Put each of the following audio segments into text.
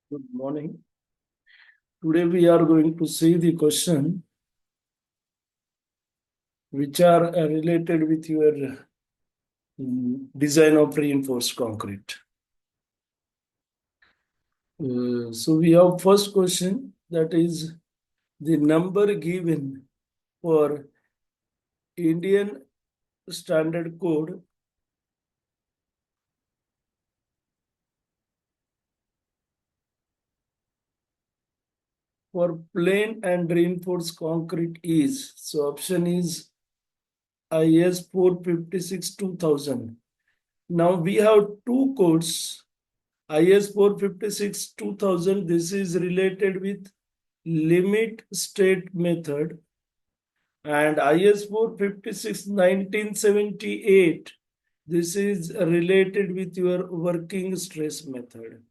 Good morning. Today we are going to see the question which are related with your design of reinforced concrete. So we have first question, that is the number given for Indian Standard Code for plain and reinforced concrete is. So option is IS 456 2000. Now we have two codes. IS 456 2000, this is related with limit state method, and IS 456 1978, this is related with your working stress method.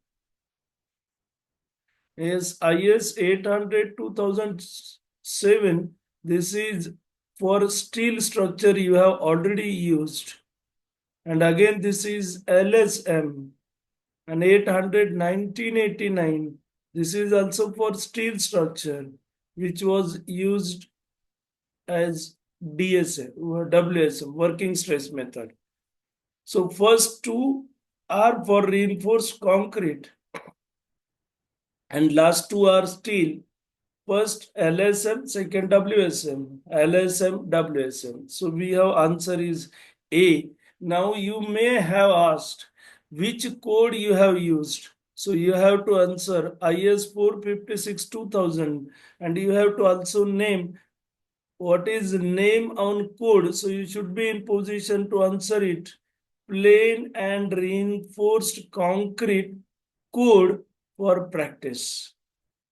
Yes, IS 800 2007, this is for steel structure you have already used. And again, this is LSM. And 800 1989, this is also for steel structure, which was used as DSM or WSM, working stress method. So first two are for reinforced concrete and last two are steel. First LSM, second WSM, LSM, WSM. So we have answer is A. Now you may have asked which code you have used. So you have to answer IS 456 2000 and you have to also name what is name on code. So you should be in position to answer it. Plain and reinforced concrete code for practice.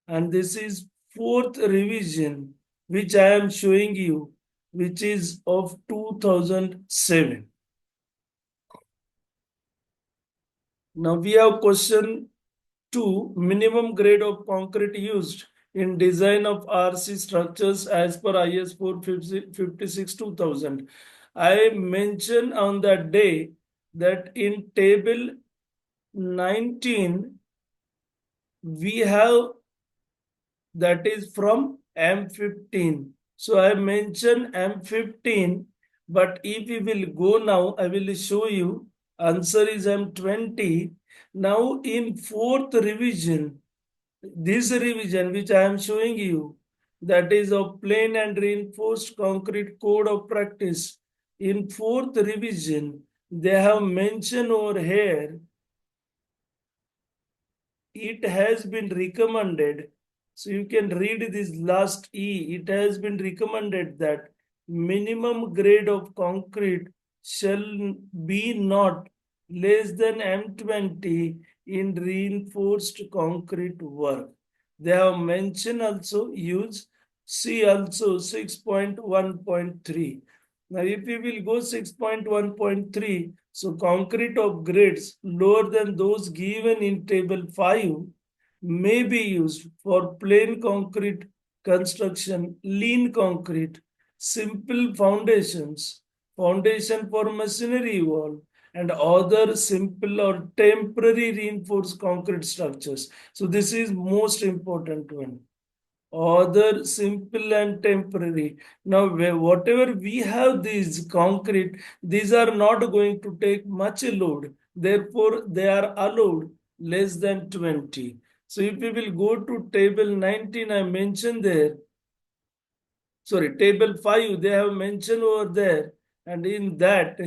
And this is fourth revision which I am showing you, which is of 2007. Now we have question 2, minimum grade of concrete used in design of RC structures as per IS 456 2000. I mentioned on that day that in table 19 we have, that is from M15. So I mentioned M15, but if we will go now, I will show you answer is M20. Now in fourth revision, this revision which I am showing you, that is of plain and reinforced concrete code of practice. In fourth revision, they have mentioned over here, it has been recommended. So you can read this last E. It has been recommended that minimum grade of concrete shall be not less than M20 in reinforced concrete work. They have mentioned also use C also 6.1.3. Now if we will go 6.1.3, so concrete of grades lower than those given in table 5 may be used for plain concrete construction, lean concrete, simple foundations, foundation for machinery wall, and other simple or temporary reinforced concrete structures. So this is most important one. Other simple and temporary. Now, whatever we have these concrete, these are not going to take much load. Therefore, they are allowed less than 20. So if we will go to table 19, I mentioned there, sorry, table 5, they have mentioned over there. And in that,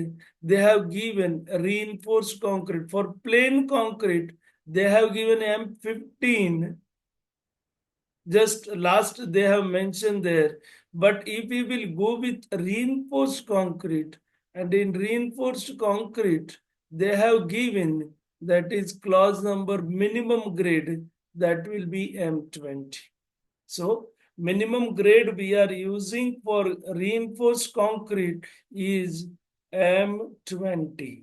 they have given reinforced concrete. For plain concrete, they have given M15, just last they have mentioned there. But if we will go with reinforced concrete, and in reinforced concrete, they have given, that is clause number minimum grade, that will be M20. So minimum grade we are using for reinforced concrete is M20.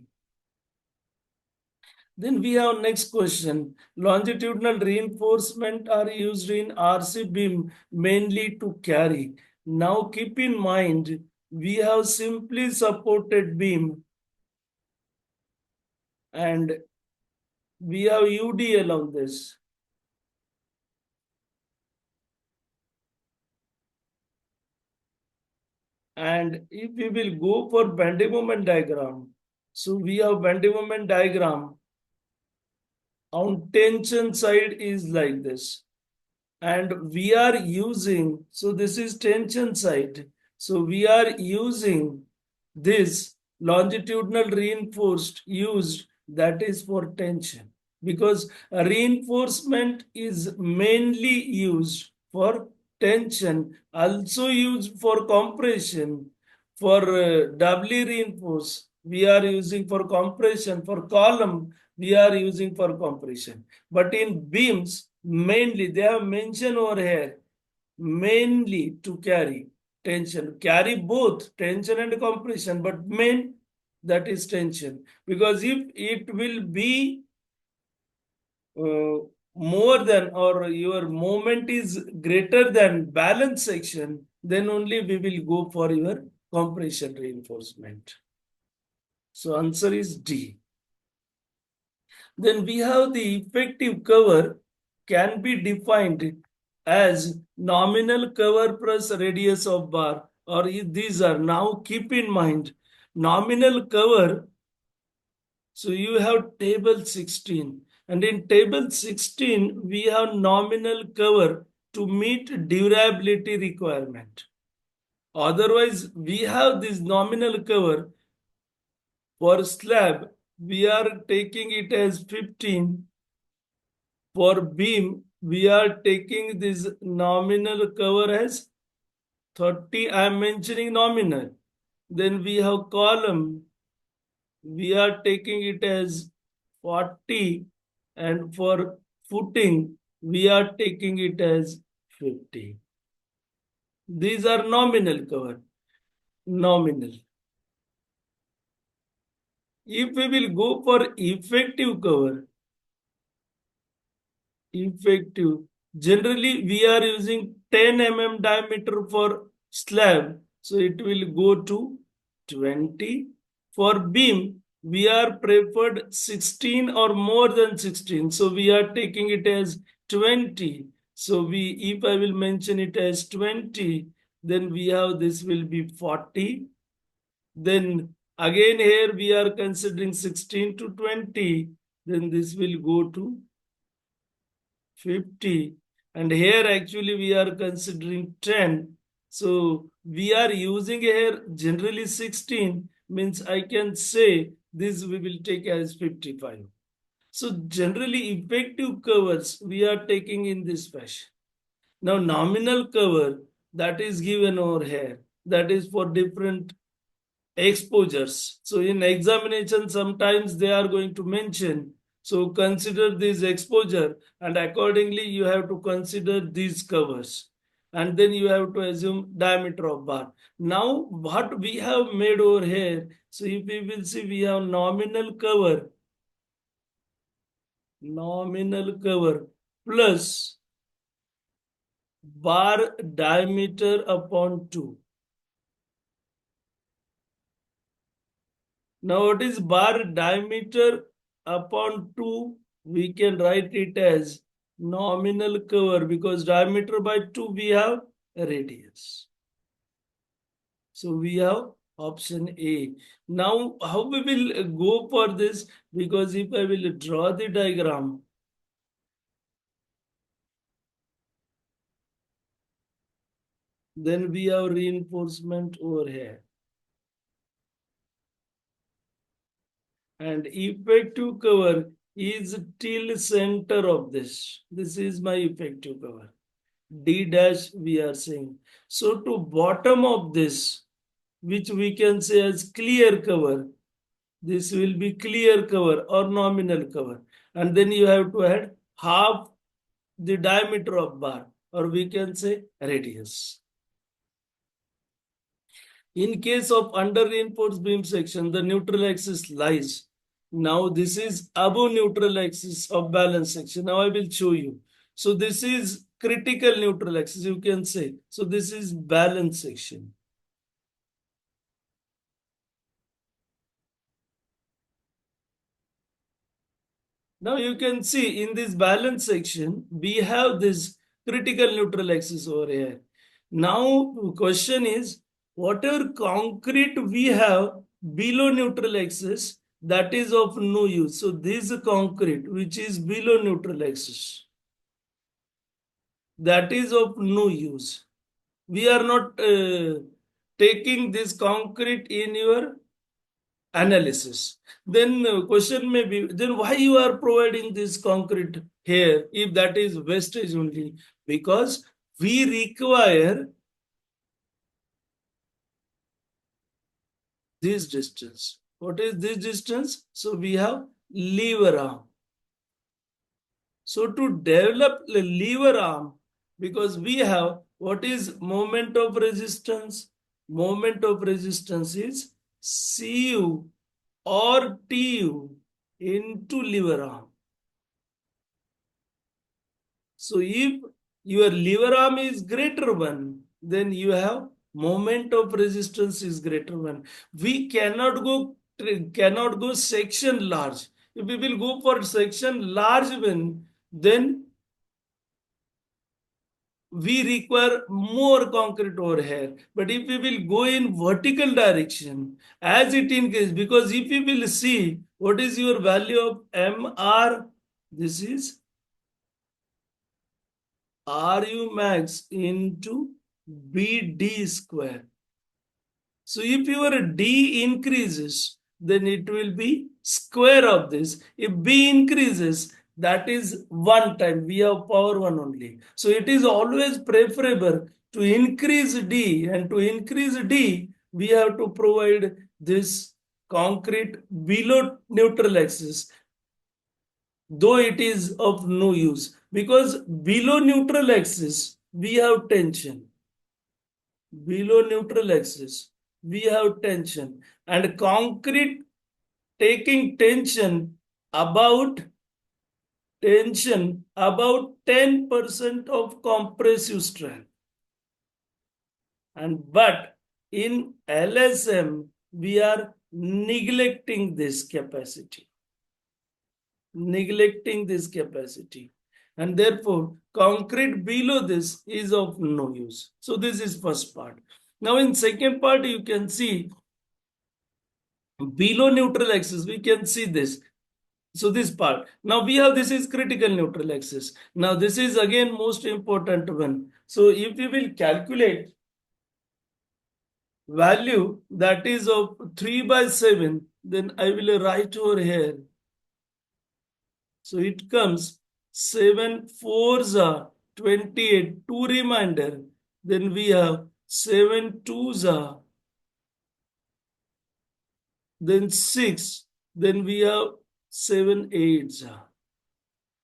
Then we have next question. Longitudinal reinforcement are used in RC beam mainly to carry. Now keep in mind, we have simply supported beam and we have UDL on this. And if we will go for bending moment diagram, so we have bending moment diagram on tension side is like this. And we are using, so this is tension side. So we are using this longitudinal reinforced used, that is for tension, because reinforcement is mainly used for tension, also used for compression. For doubly reinforced we are using for compression, for column we are using for compression. But in beams, mainly they have mentioned over here, mainly to carry tension, carry both tension and compression, but main, that is tension. Because if it will be uh, more than, or your moment is greater than balance section, then only we will go for your compression reinforcement. So answer is D. Then we have the effective cover can be defined as nominal cover plus radius of bar, or these are, now keep in mind, nominal cover. So you have table 16, and in table 16 we have nominal cover to meet durability requirement. Otherwise we have this nominal cover for slab, we are taking it as 15. For beam, we are taking this nominal cover as 30. I am mentioning nominal. Then we have column, we are taking it as 40. And for footing, we are taking it as 50. These are nominal cover. Nominal. If we will go for effective cover, effective. Generally, we are using 10 diameter for slab, so it will go to 20. For beam, we are preferred 16 or more than 16, so we are taking it as 20. So we, if I will mention it as 20, then we have this will be 40. Then again here we are considering 16 to 20, then this will go to 50, and here actually we are considering 10. So we are using here generally 16, means I can say this we will take as 55. So generally effective covers we are taking in this fashion. Now nominal cover, that is given over here, that is for different exposures. So in examination, sometimes they are going to mention, so consider this exposure, and accordingly you have to consider these covers. And then you have to assume diameter of bar. Now what we have made over here, so if we will see, we have nominal cover plus bar diameter upon 2. Now, what is bar diameter upon 2? We can write it as nominal cover, because diameter by 2 we have radius. So we have option A. Now, how we will go for this? Because if I will draw the diagram, then we have reinforcement over here. And effective cover is till center of this. This is my effective cover. D dash we are saying. So to bottom of this, which we can say as clear cover, this will be clear cover or nominal cover. And then you have to add half the diameter of bar, or we can say radius. In case of under reinforced beam section, the neutral axis lies. Now this is above neutral axis of balance section. Now I will show you. So this is critical neutral axis, you can say. So this is balance section. Now you can see in this balance section, we have this critical neutral axis over here. Now question is, whatever concrete we have below neutral axis, that is of no use. So this concrete which is below neutral axis, that is of no use. We are not taking this concrete in your analysis. Then question may be, then why you are providing this concrete here if that is wastage only? Because we require this distance. What is this distance? So we have lever arm. So to develop the lever arm, because we have what is moment of resistance? Moment of resistance is Cu or Tu into lever arm. So if your lever arm is greater one, then you have moment of resistance is greater one. We cannot go section large. If we will go for section large one, then we require more concrete over here. But if we will go in vertical direction, as it increases, because if we will see what is your value of MR, this is RU max into BD square. So if your D increases, then it will be square of this. If B increases, that is one time. We have power one only. So it is always preferable to increase D, and to increase D, we have to provide this concrete below neutral axis, though it is of no use, because below neutral axis we have tension. Below neutral axis we have tension, and concrete taking about tension about 10% of compressive strength. And but in LSM we are neglecting this capacity, and therefore concrete below this is of no use. So this is first part. Now in second part you can see below neutral axis, we can see this. So this part, now we have, this is critical neutral axis. Now this is again most important one. So if we will calculate value that is of 3/7, then I will write over here. So it comes 7 4s are 28, 2 reminder. Then we have 7 2s are, then 6, then we have 7 8s are.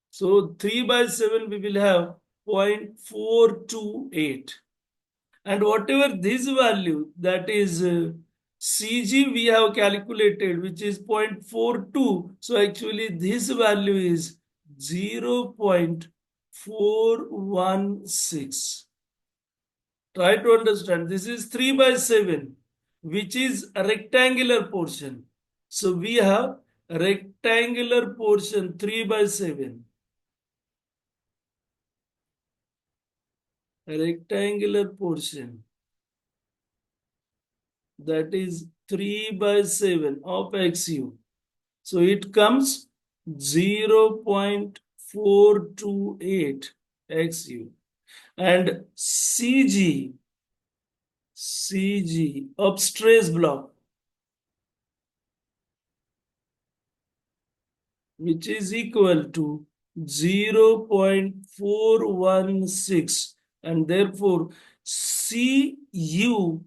So 3/7 we will have 0.428. And whatever this value, that is CG we have calculated, which is 0.42. So actually this value is 0.416. Try to understand. This is 3/7, which is a rectangular portion. So we have rectangular portion 3/7. A rectangular portion, that is 3/7 of XU. So it comes 0.428 XU. And CG of stress block, which is equal to 0.416, and therefore CU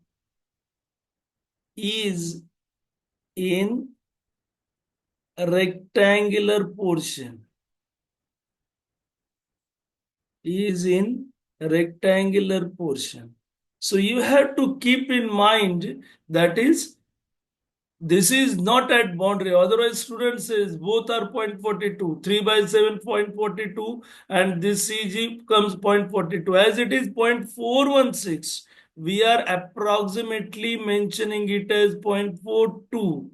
is in rectangular portion, So you have to keep in mind, that is, this is not at boundary. Otherwise, student says both are 0.42, 3/7 0.42, and this CG comes 0.42. As it is 0.416, we are approximately mentioning it as 0.42,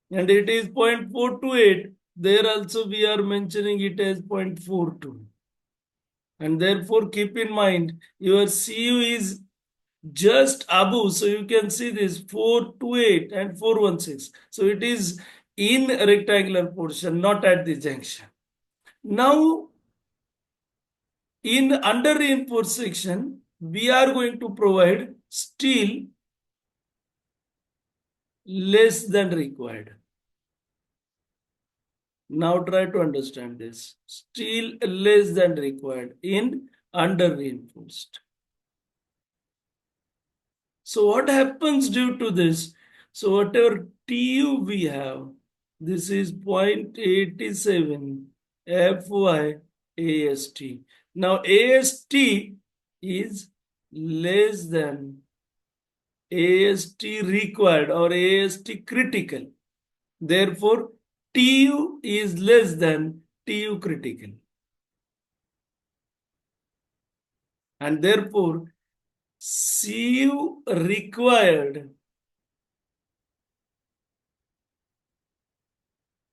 and it is 0.428. There also we are mentioning it as 0.42. And therefore keep in mind your CU is just above. So you can see this 428 and 416. So it is in rectangular portion, not at the junction. Now, in under reinforced section, we are going to provide steel less than required. Now try to understand this. Steel less than required in under reinforced. So what happens due to this? So whatever TU we have, this is 0.87 FY AST. Now AST is less than AST required or AST critical. Therefore, TU is less than TU critical. And therefore, CU required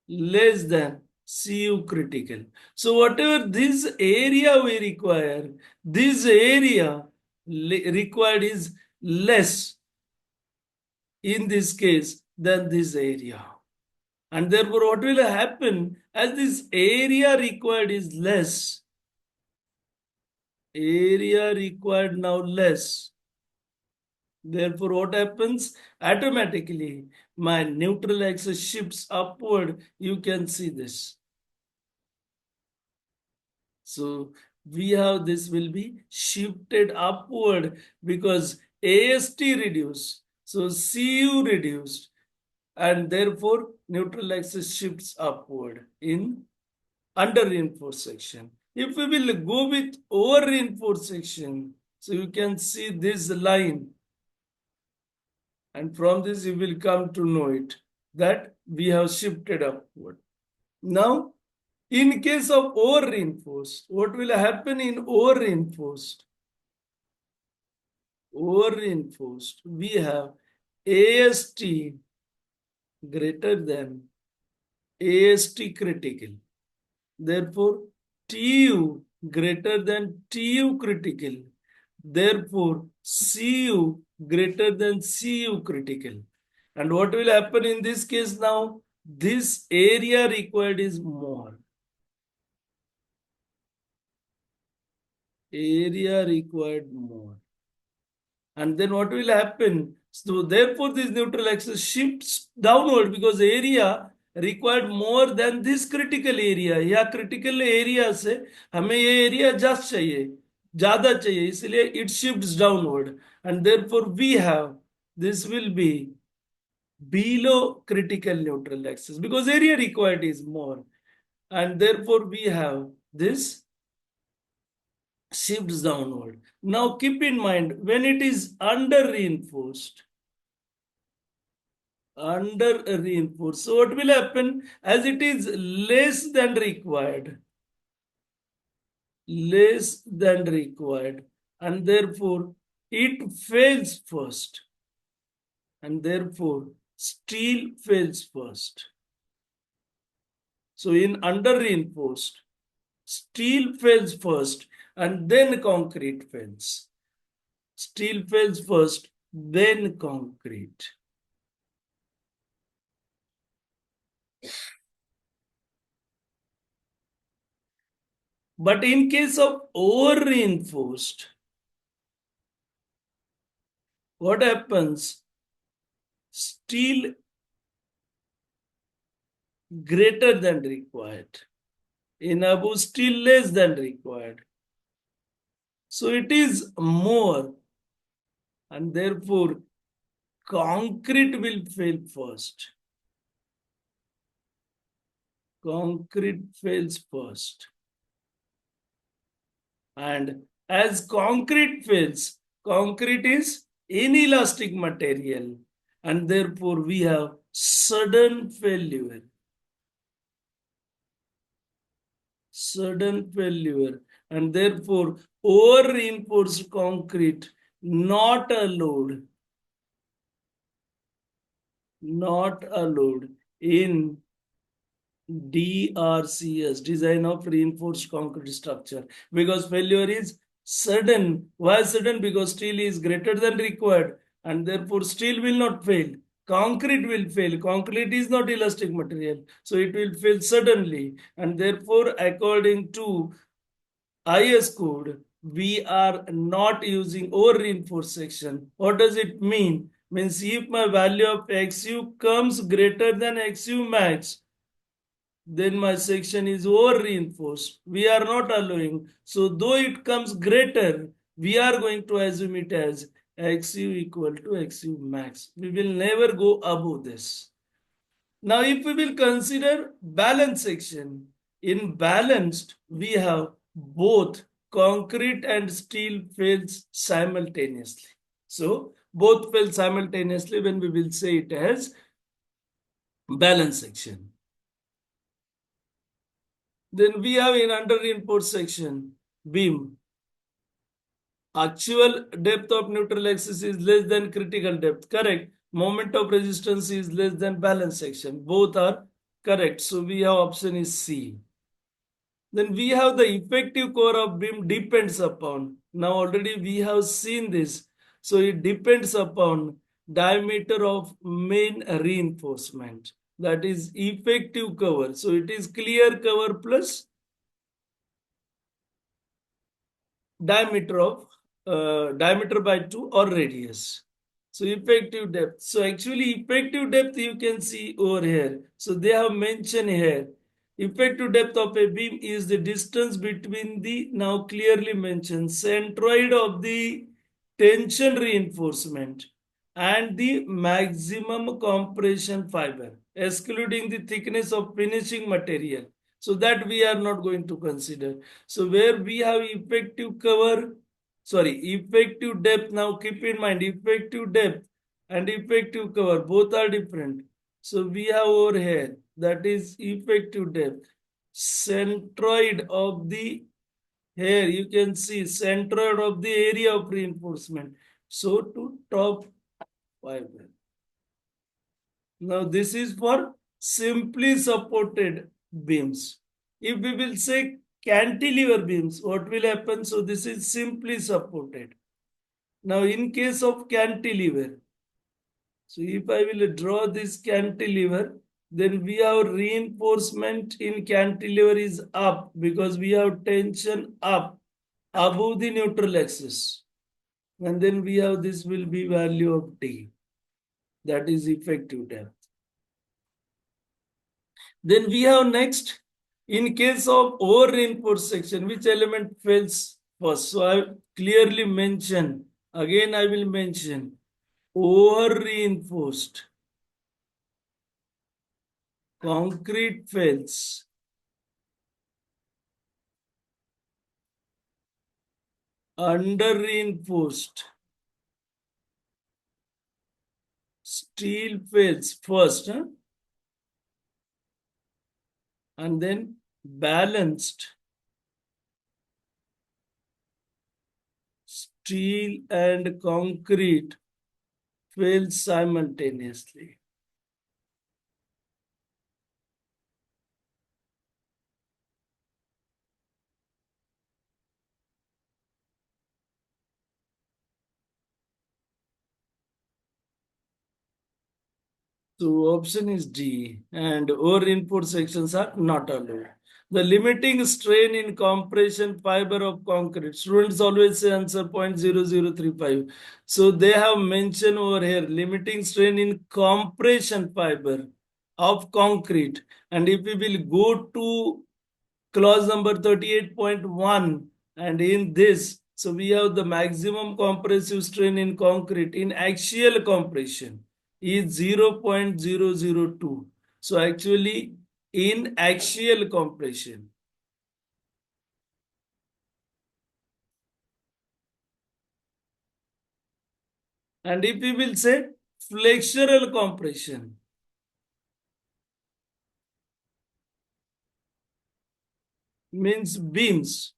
less than CU critical. So whatever this area we require, this area required is less in this case than this area. And therefore what will happen as this area required is less, area required now less. Therefore, what happens? Automatically, my neutral axis shifts upward. You can see this. So, we have this will be shifted upward because AST reduced. So, CU reduced. And therefore, neutral axis shifts upward in under reinforced section. If we will go with over reinforced section, so you can see this line. And from this, you will come to know it that we have shifted upward. Now, in case of over reinforced, what will happen in over reinforced? Over reinforced, we have AST greater than AST critical. Therefore, TU greater than TU critical. Therefore, CU greater than CU critical. And what will happen in this case now? This area required is more. Area required more. And then what will happen? So therefore, this neutral axis shifts downward because area required more than this critical area. या critical area से हमें ये area just चाहिए, ज़्यादा चाहिए, इसलिए it shifts downward. And therefore, we have this will be below critical neutral axis because area required is more. And therefore, we have this shifts downward. Now keep in mind when it is under reinforced, so what will happen as it is less than required, and therefore it fails first, and therefore steel fails first. So in under reinforced, steel fails first and then concrete fails. Steel fails first, then concrete. But in case of over reinforced, what happens? Steel greater than required. In above, steel less than required. So it is more, and therefore concrete will fail first. Concrete fails first. And as concrete fails, concrete is inelastic material, and therefore we have sudden failure. Sudden failure, and therefore over reinforced concrete not allowed in DRCS, design of reinforced concrete structure, because failure is Sudden. Why sudden? Because steel is greater than required and therefore steel will not fail. Concrete will fail. Concrete is not elastic material. So it will fail suddenly. And therefore, according to IS code, we are not using over reinforced section. What does it mean? Means if my value of XU comes greater than XU max, then my section is over reinforced. We are not allowing. So though it comes greater, we are going to assume it as XU equal to XU max. We will never go above this. Now, if we will consider balanced section, in balanced, we have both concrete and steel fails simultaneously. So, both fail simultaneously when we will say it as balanced section. Then we have in under reinforced section, beam. Actual depth of neutral axis is less than critical depth. Correct. Moment of resistance is less than balanced section. Both are correct. So we have option is C. Then we have the effective core of beam depends upon. Now already we have seen this. So it depends upon diameter of main reinforcement. That is effective cover. So it is clear cover plus diameter of diameter by 2 or radius. So effective depth. So actually effective depth you can see over here. So they have mentioned here. Effective depth of a beam is the distance between the now clearly mentioned centroid of the tension reinforcement and the maximum compression fiber, excluding the thickness of finishing material. So that we are not going to consider. So where we have effective cover, sorry, effective depth. Now keep in mind effective depth and effective cover both are different. So we have over here that is effective depth. Centroid of the here you can see centroid of the area of reinforcement. So to top fiber. Now this is for simply supported beams. If we will say cantilever beams, what will happen? So this is simply supported. Now in case of cantilever, so if I will draw this cantilever, then we have reinforcement in cantilever is up because we have tension up above the neutral axis. And then we have this will be value of T. That is effective depth. Then we have next, in case of over reinforced section, which element fails first? So I clearly mention, again I will mention, over reinforced concrete fails. Under reinforced steel fails first, huh? And then balanced steel and concrete fails simultaneously. So option is D, and over input sections are not allowed. The limiting strain in compression fiber of concrete. Students always say answer 0.0035. So they have mentioned over here limiting strain in compression fiber of concrete. And if we will go to clause number 38.1 and in this, so we have the maximum compressive strain in concrete in axial compression is 0.002. So actually in axial compression. And if we will say flexural compression, means beams,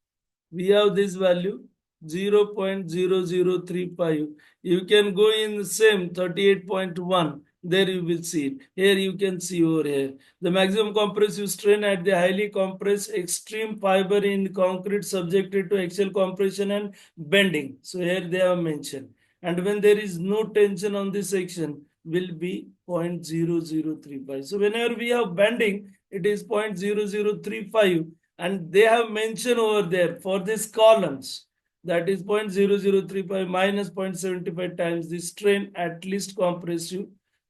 we have this value 0.0035. You can go in the same 38.1 There you will see it. Here you can see over here. The maximum compressive strain at the highly compressed extreme fiber in concrete subjected to axial compression and bending. So here they have mentioned. And when there is no tension on this section, will be 0.0035. So whenever we have bending, it is 0.0035. And they have mentioned over there for these columns, that is 0.0035 minus 0.75 times the strain at least compressed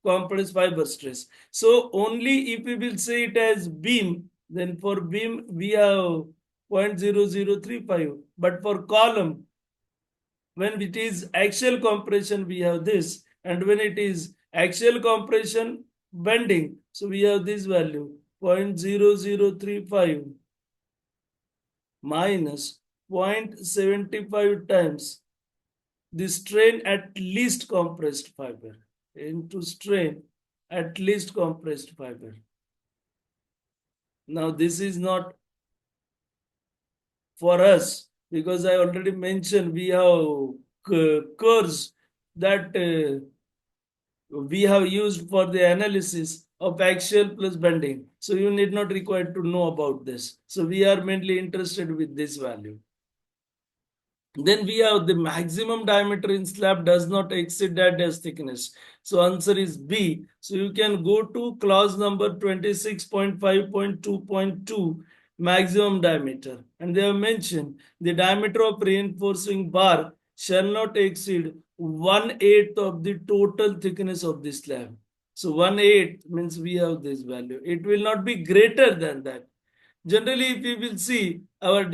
fiber stress. So only if we will say it as beam, then for beam we have 0.0035, but for column, when it is axial compression we have this, and when it is axial compression bending, so we have this value 0.0035 minus 0.75 times the strain at least compressed fiber into strain at least compressed fiber. Now this is not for us, because I already mentioned we have curves that we have used for the analysis of axial plus bending. So you need not require to know about this. So we are mainly interested with this value. Then we have the maximum diameter in slab does not exceed that dash thickness. So answer is B. So you can go to clause number 26.5.2.2, maximum diameter. And they have mentioned the diameter of reinforcing bar shall not exceed 1/8 of the total thickness of the slab. So 1/8 means we have this value. It will not be greater than that. Generally, if we will see our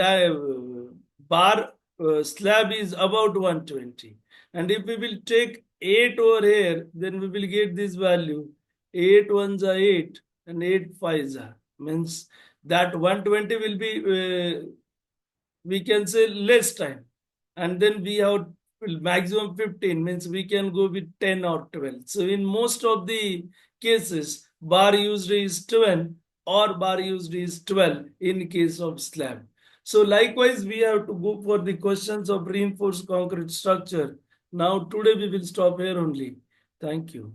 bar slab is about 120, and if we will take 8 over here, then we will get this value 8 ones are 8 and 8 fives are, means that 120 will be we can say less time, and then we have maximum 15, means we can go with 10 or 12. So in most of the cases bar used is 12 or bar used is 12 in case of slab. So likewise we have to go for the questions of reinforced concrete structure. Now today we will stop here only. Thank you.